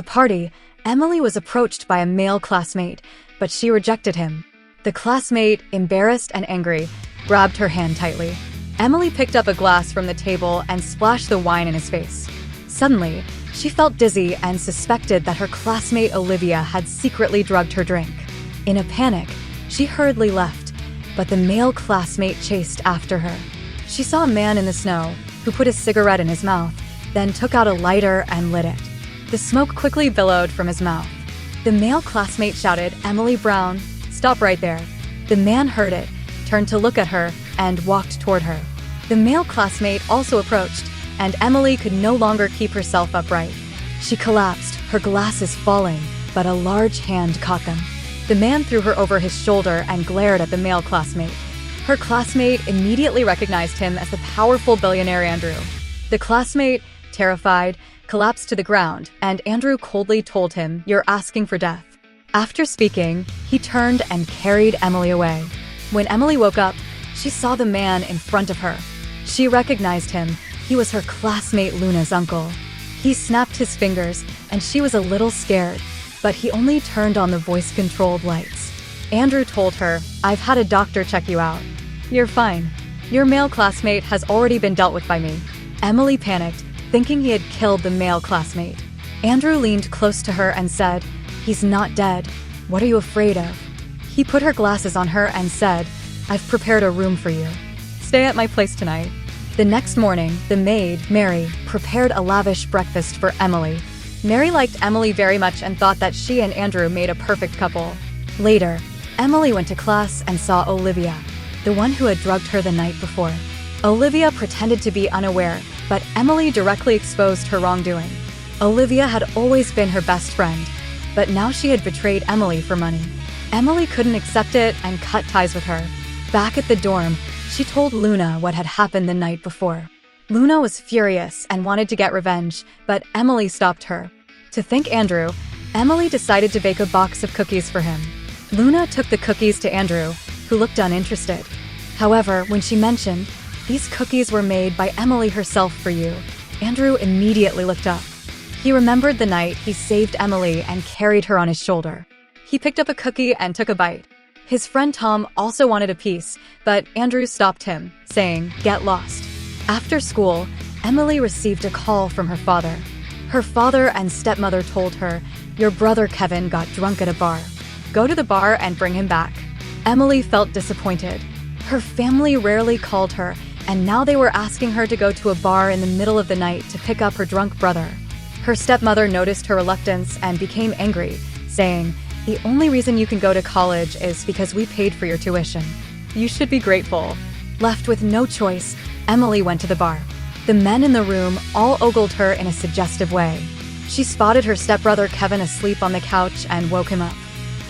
the party, Emily was approached by a male classmate, but she rejected him. The classmate, embarrassed and angry, grabbed her hand tightly. Emily picked up a glass from the table and splashed the wine in his face. Suddenly, she felt dizzy and suspected that her classmate Olivia had secretly drugged her drink. In a panic, she hurriedly left, but the male classmate chased after her. She saw a man in the snow who put a cigarette in his mouth, then took out a lighter and lit it. The smoke quickly billowed from his mouth. The male classmate shouted, "Emily Brown, stop right there." The man heard it, turned to look at her, and walked toward her. The male classmate also approached, and Emily could no longer keep herself upright. She collapsed, her glasses falling, but a large hand caught them. The man threw her over his shoulder and glared at the male classmate. Her classmate immediately recognized him as the powerful billionaire Andrew. The classmate, terrified, collapsed to the ground, and Andrew coldly told him, "You're asking for death." After speaking, he turned and carried Emily away. When Emily woke up, she saw the man in front of her. She recognized him. He was her classmate Luna's uncle. He snapped his fingers, and she was a little scared, but he only turned on the voice-controlled lights. Andrew told her, "I've had a doctor check you out. You're fine. Your male classmate has already been dealt with by me." Emily panicked, thinking he had killed the male classmate. Andrew leaned close to her and said, "He's not dead. What are you afraid of?" He put her glasses on her and said, "I've prepared a room for you. Stay at my place tonight." The next morning, the maid, Mary, prepared a lavish breakfast for Emily. Mary liked Emily very much and thought that she and Andrew made a perfect couple. Later, Emily went to class and saw Olivia, the one who had drugged her the night before. Olivia pretended to be unaware, but Emily directly exposed her wrongdoing. Olivia had always been her best friend, but now she had betrayed Emily for money. Emily couldn't accept it and cut ties with her. Back at the dorm, she told Luna what had happened the night before. Luna was furious and wanted to get revenge, but Emily stopped her. To thank Andrew, Emily decided to bake a box of cookies for him. Luna took the cookies to Andrew, who looked uninterested. However, when she mentioned, "These cookies were made by Emily herself for you," Andrew immediately looked up. He remembered the night he saved Emily and carried her on his shoulder. He picked up a cookie and took a bite. His friend Tom also wanted a piece, but Andrew stopped him, saying, "Get lost." After school, Emily received a call from her father. Her father and stepmother told her, "Your brother Kevin got drunk at a bar. Go to the bar and bring him back." Emily felt disappointed. Her family rarely called her, and now they were asking her to go to a bar in the middle of the night to pick up her drunk brother. Her stepmother noticed her reluctance and became angry, saying, "The only reason you can go to college is because we paid for your tuition. You should be grateful." Left with no choice, Emily went to the bar. The men in the room all ogled her in a suggestive way. She spotted her stepbrother Kevin asleep on the couch and woke him up.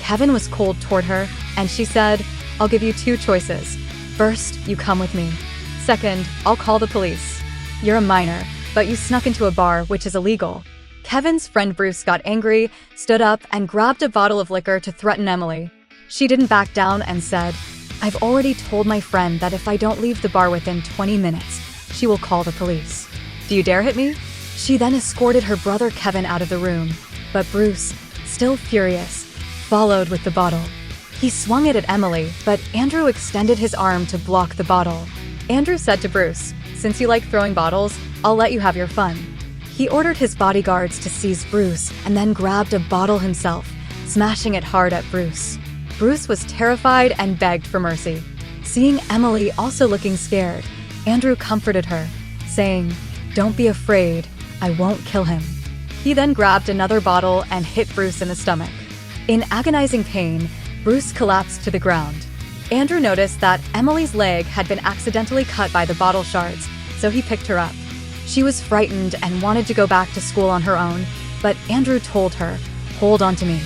Kevin was cold toward her, and she said, "I'll give you two choices. First, you come with me. Second, I'll call the police. You're a minor, but you snuck into a bar, which is illegal." Kevin's friend Bruce got angry, stood up, and grabbed a bottle of liquor to threaten Emily. She didn't back down and said, "I've already told my friend that if I don't leave the bar within 20 minutes, she will call the police. Do you dare hit me?" She then escorted her brother Kevin out of the room, but Bruce, still furious, followed with the bottle. He swung it at Emily, but Andrew extended his arm to block the bottle. Andrew said to Bruce, "Since you like throwing bottles, I'll let you have your fun." He ordered his bodyguards to seize Bruce and then grabbed a bottle himself, smashing it hard at Bruce. Bruce was terrified and begged for mercy. Seeing Emily also looking scared, Andrew comforted her, saying, "Don't be afraid, I won't kill him." He then grabbed another bottle and hit Bruce in the stomach. In agonizing pain, Bruce collapsed to the ground. Andrew noticed that Emily's leg had been accidentally cut by the bottle shards, so he picked her up. She was frightened and wanted to go back to school on her own, but Andrew told her, "Hold on to me."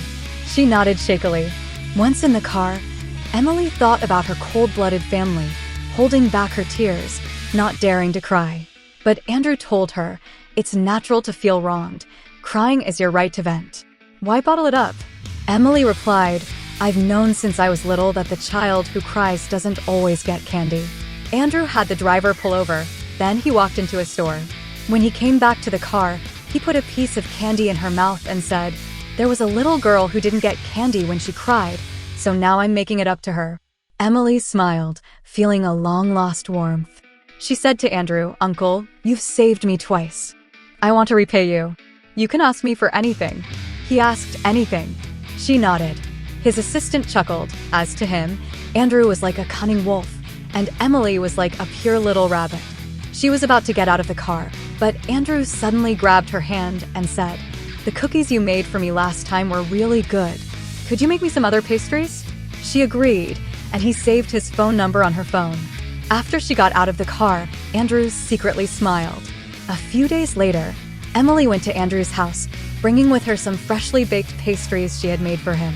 She nodded shakily. Once in the car, Emily thought about her cold-blooded family, holding back her tears, not daring to cry. But Andrew told her, "It's natural to feel wronged. Crying is your right to vent. Why bottle it up?" Emily replied, "I've known since I was little that the child who cries doesn't always get candy." Andrew had the driver pull over, then he walked into a store. When he came back to the car, He put a piece of candy in her mouth and said, "There was a little girl who didn't get candy when she cried, so now I'm making it up to her." Emily smiled, feeling a long-lost warmth. She said to Andrew, "Uncle, you've saved me twice. I want to repay you. You can ask me for anything." He asked anything. She nodded. His assistant chuckled. As to him, Andrew was like a cunning wolf, and Emily was like a pure little rabbit. She was about to get out of the car, but Andrew suddenly grabbed her hand and said, "The cookies you made for me last time were really good. Could you make me some other pastries?" She agreed, and he saved his phone number on her phone. After she got out of the car, Andrew secretly smiled. A few days later, Emily went to Andrew's house, bringing with her some freshly baked pastries she had made for him.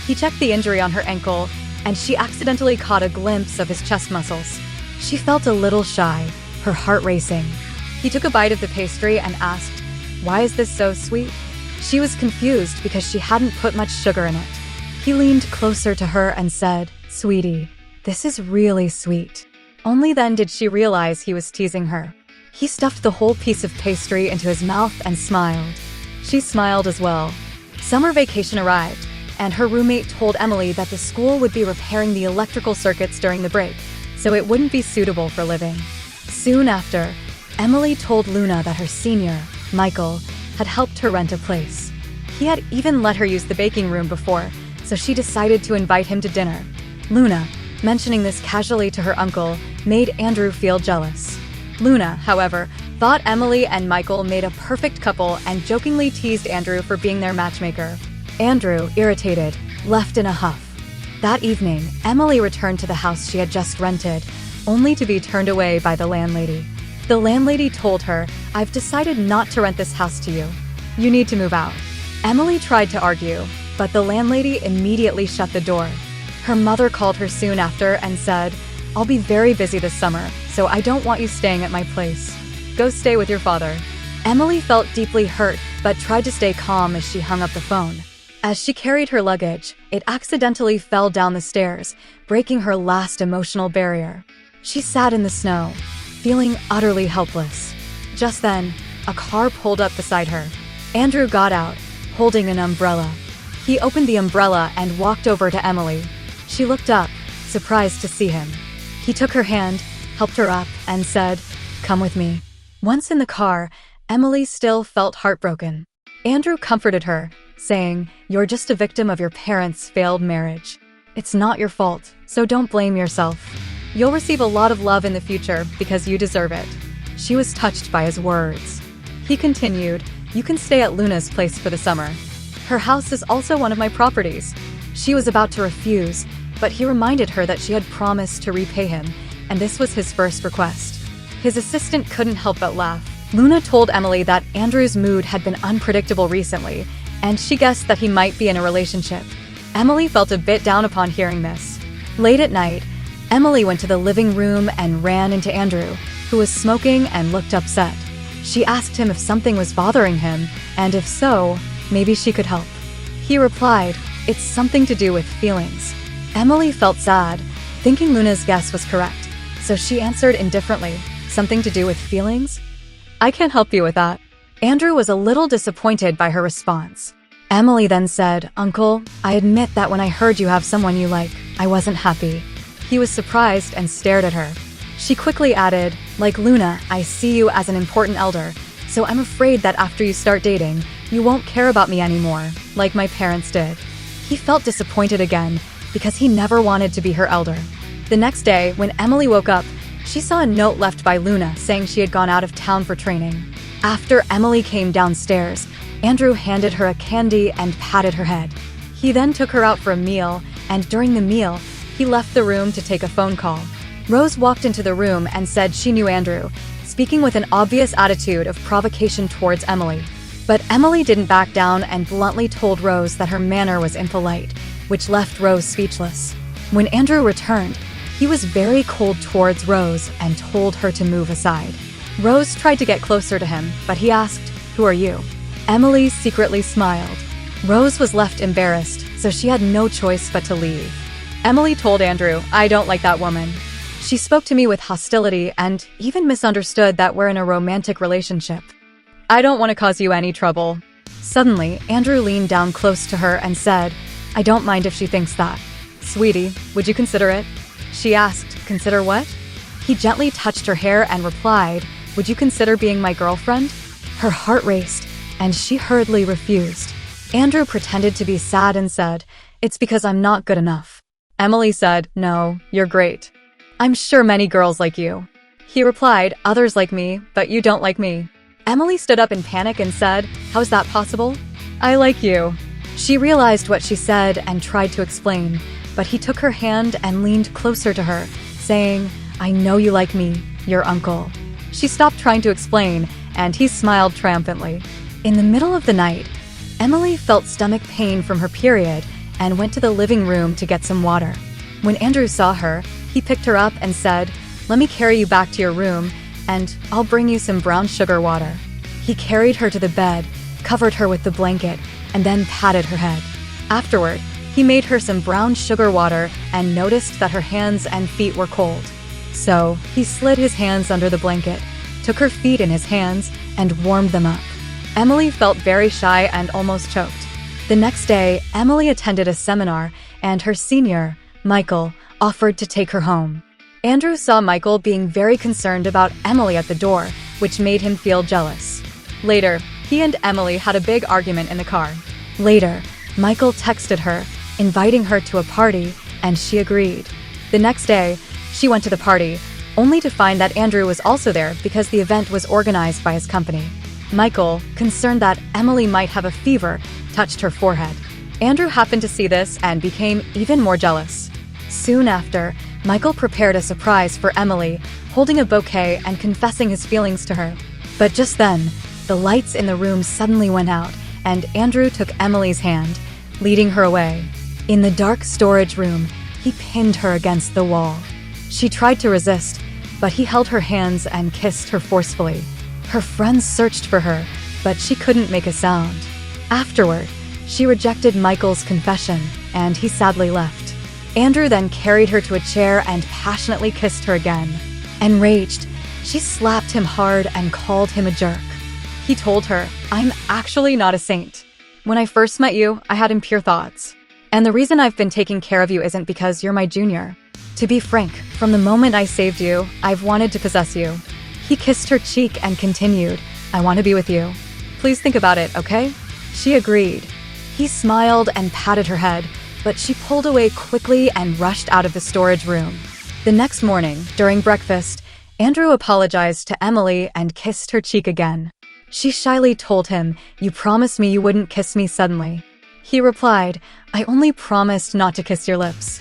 He checked the injury on her ankle, and she accidentally caught a glimpse of his chest muscles. She felt a little shy, her heart racing. He took a bite of the pastry and asked, "Why is this so sweet?" She was confused because she hadn't put much sugar in it. He leaned closer to her and said, "Sweetie, this is really sweet." Only then did she realize he was teasing her. He stuffed the whole piece of pastry into his mouth and smiled. She smiled as well. Summer vacation arrived, and her roommate told Emily that the school would be repairing the electrical circuits during the break, so it wouldn't be suitable for living. Soon after, Emily told Luna that her senior, Michael, had helped her rent a place. He had even let her use the baking room before, so she decided to invite him to dinner. Luna, mentioning this casually to her uncle, made Andrew feel jealous. Luna, however, thought Emily and Michael made a perfect couple and jokingly teased Andrew for being their matchmaker. Andrew, irritated, left in a huff. That evening, Emily returned to the house she had just rented, only to be turned away by the landlady. The landlady told her, "I've decided not to rent this house to you. You need to move out." Emily tried to argue, but the landlady immediately shut the door. Her mother called her soon after and said, "I'll be very busy this summer, so I don't want you staying at my place. Go stay with your father." Emily felt deeply hurt, but tried to stay calm as she hung up the phone. As she carried her luggage, it accidentally fell down the stairs, breaking her last emotional barrier. She sat in the snow, feeling utterly helpless. Just then, a car pulled up beside her. Andrew got out, holding an umbrella. He opened the umbrella and walked over to Emily. She looked up, surprised to see him. He took her hand, helped her up, and said, "Come with me." Once in the car, Emily still felt heartbroken. Andrew comforted her, saying, "You're just a victim of your parents' failed marriage. It's not your fault, so don't blame yourself. You'll receive a lot of love in the future because you deserve it." She was touched by his words. He continued, "You can stay at Luna's place for the summer. Her house is also one of my properties." She was about to refuse, but he reminded her that she had promised to repay him, and this was his first request. His assistant couldn't help but laugh. Luna told Emily that Andrew's mood had been unpredictable recently, and she guessed that he might be in a relationship. Emily felt a bit down upon hearing this. Late at night, Emily went to the living room and ran into Andrew, who was smoking and looked upset. She asked him if something was bothering him, and if so, maybe she could help. He replied, "It's something to do with feelings." Emily felt sad, thinking Luna's guess was correct, so she answered indifferently, "Something to do with feelings? I can't help you with that." Andrew was a little disappointed by her response. Emily then said, "Uncle, I admit that when I heard you have someone you like, I wasn't happy." He was surprised and stared at her. She quickly added, "Like Luna, I see you as an important elder, so I'm afraid that after you start dating, you won't care about me anymore, like my parents did." He felt disappointed again, because he never wanted to be her elder. The next day, when Emily woke up, she saw a note left by Luna saying she had gone out of town for training. After Emily came downstairs, Andrew handed her a candy and patted her head. He then took her out for a meal, and during the meal, he left the room to take a phone call. Rose walked into the room and said she knew Andrew, speaking with an obvious attitude of provocation towards Emily. But Emily didn't back down and bluntly told Rose that her manner was impolite, which left Rose speechless. When Andrew returned, he was very cold towards Rose and told her to move aside. Rose tried to get closer to him, but he asked, "Who are you?" Emily secretly smiled. Rose was left embarrassed, so she had no choice but to leave. Emily told Andrew, "I don't like that woman. She spoke to me with hostility and even misunderstood that we're in a romantic relationship." I don't want to cause you any trouble. Suddenly, Andrew leaned down close to her and said, I don't mind if she thinks that. Sweetie, would you consider it? She asked, consider what? He gently touched her hair and replied, would you consider being my girlfriend? Her heart raced, and she hurriedly refused. Andrew pretended to be sad and said, it's because I'm not good enough. Emily said, no, you're great. I'm sure many girls like you. He replied, others like me, but you don't like me. Emily stood up in panic and said, how's that possible? I like you. She realized what she said and tried to explain, but he took her hand and leaned closer to her, saying, I know you like me, your uncle. She stopped trying to explain, and he smiled triumphantly. In the middle of the night, Emily felt stomach pain from her period and went to the living room to get some water. When Andrew saw her, he picked her up and said, let me carry you back to your room, and I'll bring you some brown sugar water. He carried her to the bed, covered her with the blanket, and then patted her head. Afterward, he made her some brown sugar water and noticed that her hands and feet were cold. So, he slid his hands under the blanket, took her feet in his hands, and warmed them up. Emily felt very shy and almost choked. The next day, Emily attended a seminar, and her senior, Michael, offered to take her home. Andrew saw Michael being very concerned about Emily at the door, which made him feel jealous. Later, he and Emily had a big argument in the car. Later, Michael texted her, inviting her to a party, and she agreed. The next day, she went to the party, only to find that Andrew was also there because the event was organized by his company. Michael, concerned that Emily might have a fever, touched her forehead. Andrew happened to see this and became even more jealous. Soon after, Michael prepared a surprise for Emily, holding a bouquet and confessing his feelings to her. But just then, the lights in the room suddenly went out, and Andrew took Emily's hand, leading her away. In the dark storage room, he pinned her against the wall. She tried to resist, but he held her hands and kissed her forcefully. Her friends searched for her, but she couldn't make a sound. Afterward, she rejected Michael's confession, and he sadly left. Andrew then carried her to a chair and passionately kissed her again. Enraged, she slapped him hard and called him a jerk. He told her, I'm actually not a saint. When I first met you, I had impure thoughts. And the reason I've been taking care of you isn't because you're my junior. To be frank, from the moment I saved you, I've wanted to possess you. He kissed her cheek and continued, I want to be with you. Please think about it, okay? She agreed. He smiled and patted her head, but she pulled away quickly and rushed out of the storage room. The next morning, during breakfast, Andrew apologized to Emily and kissed her cheek again. She shyly told him, you promised me you wouldn't kiss me suddenly. He replied, I only promised not to kiss your lips.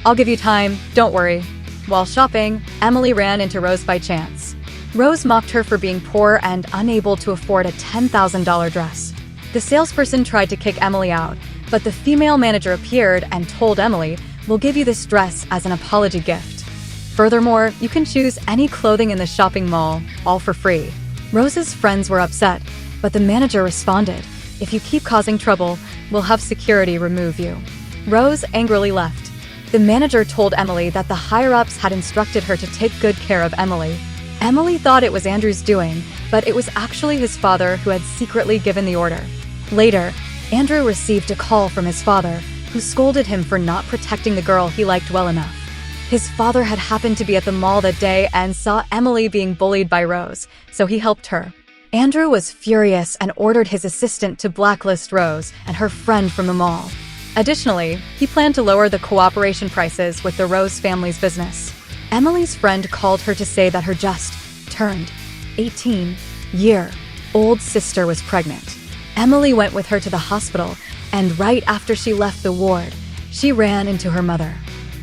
I'll give you time, don't worry. While shopping, Emily ran into Rose by chance. Rose mocked her for being poor and unable to afford a $10,000 dress. The salesperson tried to kick Emily out, but the female manager appeared and told Emily, we'll give you this dress as an apology gift. Furthermore, you can choose any clothing in the shopping mall, all for free. Rose's friends were upset, but the manager responded, if you keep causing trouble, we'll have security remove you. Rose angrily left. The manager told Emily that the higher-ups had instructed her to take good care of Emily. Emily thought it was Andrew's doing, but it was actually his father who had secretly given the order. Later, Andrew received a call from his father, who scolded him for not protecting the girl he liked well enough. His father had happened to be at the mall that day and saw Emily being bullied by Rose, so he helped her. Andrew was furious and ordered his assistant to blacklist Rose and her friend from the mall. Additionally, he planned to lower the cooperation prices with the Rose family's business. Emily's friend called her to say that her just turned 18-year-old sister was pregnant. Emily went with her to the hospital, and right after she left the ward, she ran into her mother.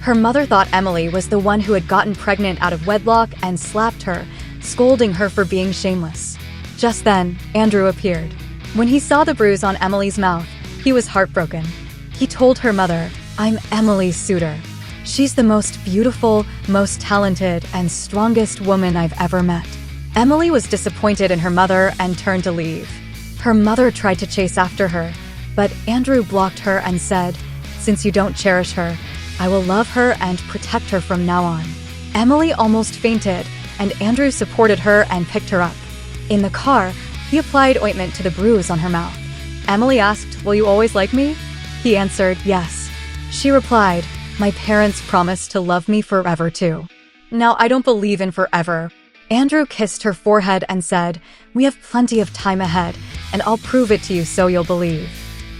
Her mother thought Emily was the one who had gotten pregnant out of wedlock and slapped her, scolding her for being shameless. Just then, Andrew appeared. When he saw the bruise on Emily's mouth, he was heartbroken. He told her mother, I'm Emily's suitor. She's the most beautiful, most talented, and strongest woman I've ever met. Emily was disappointed in her mother and turned to leave. Her mother tried to chase after her, but Andrew blocked her and said, since you don't cherish her, I will love her and protect her from now on. Emily almost fainted, and Andrew supported her and picked her up. In the car, He applied ointment to the bruise on her mouth. Emily asked, "Will you always like me?" He answered, "Yes." She replied, "My parents promised to love me forever too." "Now, I don't believe in forever." Andrew kissed her forehead and said, "We have plenty of time ahead, and I'll prove it to you so you'll believe."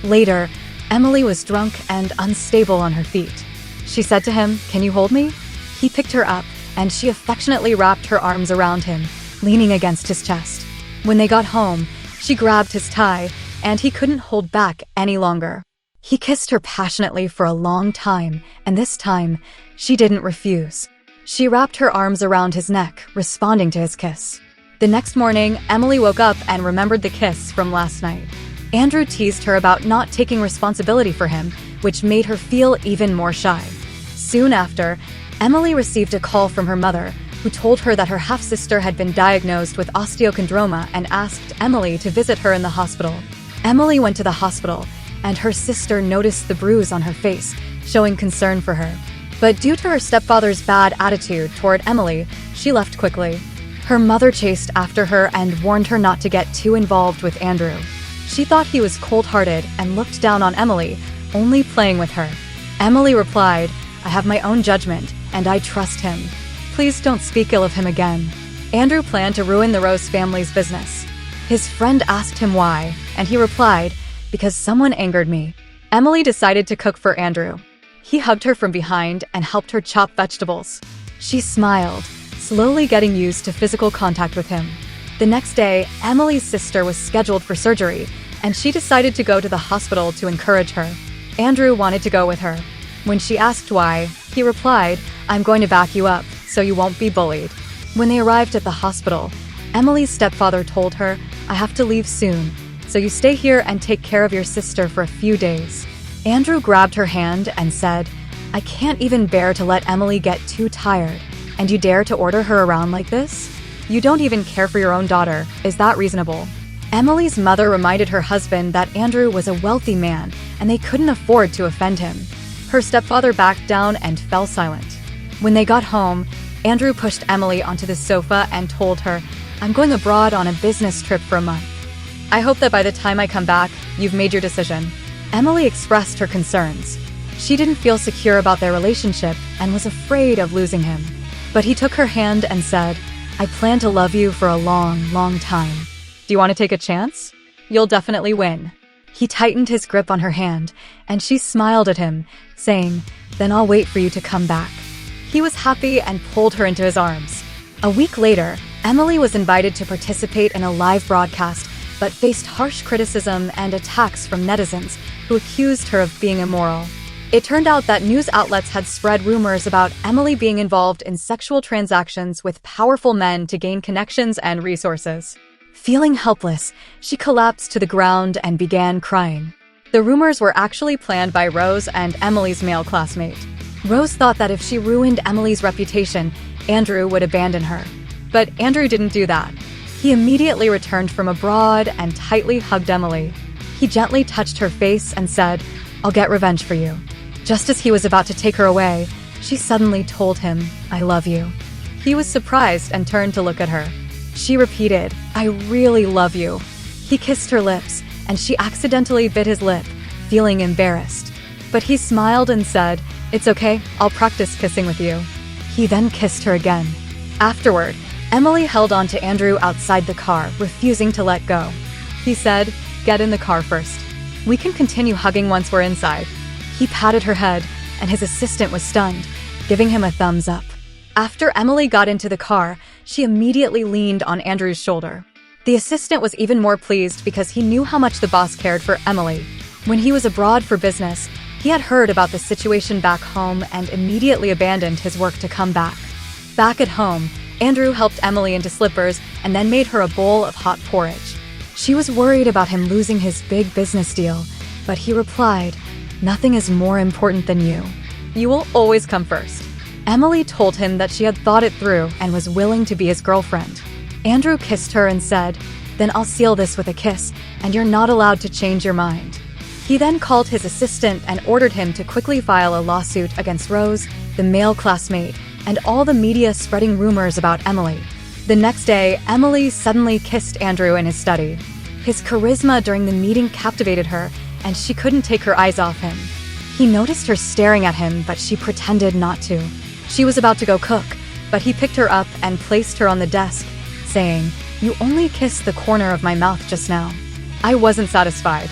Later, Emily was drunk and unstable on her feet. She said to him, "Can you hold me?" He picked her up, and she affectionately wrapped her arms around him, leaning against his chest. When they got home, she grabbed his tie, and he couldn't hold back any longer. He kissed her passionately for a long time, and this time, she didn't refuse. She wrapped her arms around his neck, responding to his kiss. The next morning, Emily woke up and remembered the kiss from last night. Andrew teased her about not taking responsibility for him, which made her feel even more shy. Soon after, Emily received a call from her mother, who told her that her half-sister had been diagnosed with osteochondroma and asked Emily to visit her in the hospital. Emily went to the hospital, and her sister noticed the bruise on her face, showing concern for her. But due to her stepfather's bad attitude toward Emily, she left quickly. Her mother chased after her and warned her not to get too involved with Andrew. She thought he was cold-hearted and looked down on Emily, only playing with her. Emily replied, "I have my own judgment, and I trust him. Please don't speak ill of him again." Andrew planned to ruin the Rose family's business. His friend asked him why, and he replied, "Because someone angered me." Emily decided to cook for Andrew. He hugged her from behind and helped her chop vegetables. She smiled, slowly getting used to physical contact with him. The next day, Emily's sister was scheduled for surgery, and she decided to go to the hospital to encourage her. Andrew wanted to go with her. When she asked why, he replied, "I'm going to back you up, so you won't be bullied." When they arrived at the hospital, Emily's stepfather told her, "I have to leave soon, so you stay here and take care of your sister for a few days." Andrew grabbed her hand and said, "I can't even bear to let Emily get too tired, and you dare to order her around like this? You don't even care for your own daughter. Is that reasonable?" Emily's mother reminded her husband that Andrew was a wealthy man, and they couldn't afford to offend him. Her stepfather backed down and fell silent. When they got home, Andrew pushed Emily onto the sofa and told her, "I'm going abroad on a business trip for a month. I hope that by the time I come back, you've made your decision." Emily expressed her concerns. She didn't feel secure about their relationship and was afraid of losing him. But he took her hand and said, "I plan to love you for a long, long time. Do you want to take a chance? You'll definitely win." He tightened his grip on her hand, and she smiled at him, saying, "Then I'll wait for you to come back." He was happy and pulled her into his arms. A week later, Emily was invited to participate in a live broadcast, but faced harsh criticism and attacks from netizens who accused her of being immoral. It turned out that news outlets had spread rumors about Emily being involved in sexual transactions with powerful men to gain connections and resources. Feeling helpless, she collapsed to the ground and began crying. The rumors were actually planned by Rose and Emily's male classmate. Rose thought that if she ruined Emily's reputation, Andrew would abandon her. But Andrew didn't do that. He immediately returned from abroad and tightly hugged Emily. He gently touched her face and said, "I'll get revenge for you." Just as he was about to take her away, she suddenly told him, "I love you." He was surprised and turned to look at her. She repeated, "I really love you." He kissed her lips, and she accidentally bit his lip, feeling embarrassed. But he smiled and said, "It's okay, I'll practice kissing with you." He then kissed her again. Afterward, Emily held on to Andrew outside the car, refusing to let go. He said, "Get in the car first. We can continue hugging once we're inside." He patted her head, and his assistant was stunned, giving him a thumbs up. After Emily got into the car, she immediately leaned on Andrew's shoulder. The assistant was even more pleased because he knew how much the boss cared for Emily. When he was abroad for business, he had heard about the situation back home and immediately abandoned his work to come back. Back at home, Andrew helped Emily into slippers and then made her a bowl of hot porridge. She was worried about him losing his big business deal, but he replied, "Nothing is more important than you. You will always come first." Emily told him that she had thought it through and was willing to be his girlfriend. Andrew kissed her and said, "Then I'll seal this with a kiss, and you're not allowed to change your mind." He then called his assistant and ordered him to quickly file a lawsuit against Rose, the male classmate, and all the media spreading rumors about Emily. The next day, Emily suddenly kissed Andrew in his study. His charisma during the meeting captivated her, and she couldn't take her eyes off him. He noticed her staring at him, but she pretended not to. She was about to go cook, but he picked her up and placed her on the desk, saying, "You only kissed the corner of my mouth just now." I wasn't satisfied.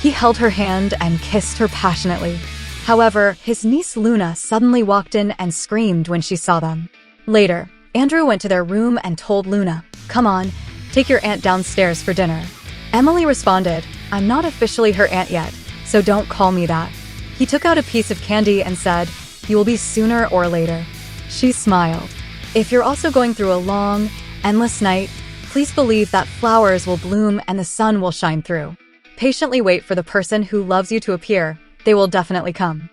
He held her hand and kissed her passionately. However, his niece Luna suddenly walked in and screamed when she saw them. Later, Andrew went to their room and told Luna, "Come on, take your aunt downstairs for dinner." Emily responded, "I'm not officially her aunt yet, so don't call me that." He took out a piece of candy and said, "You will be sooner or later." She smiled. "If you're also going through a long, endless night, please believe that flowers will bloom and the sun will shine through. Patiently wait for the person who loves you to appear. They will definitely come."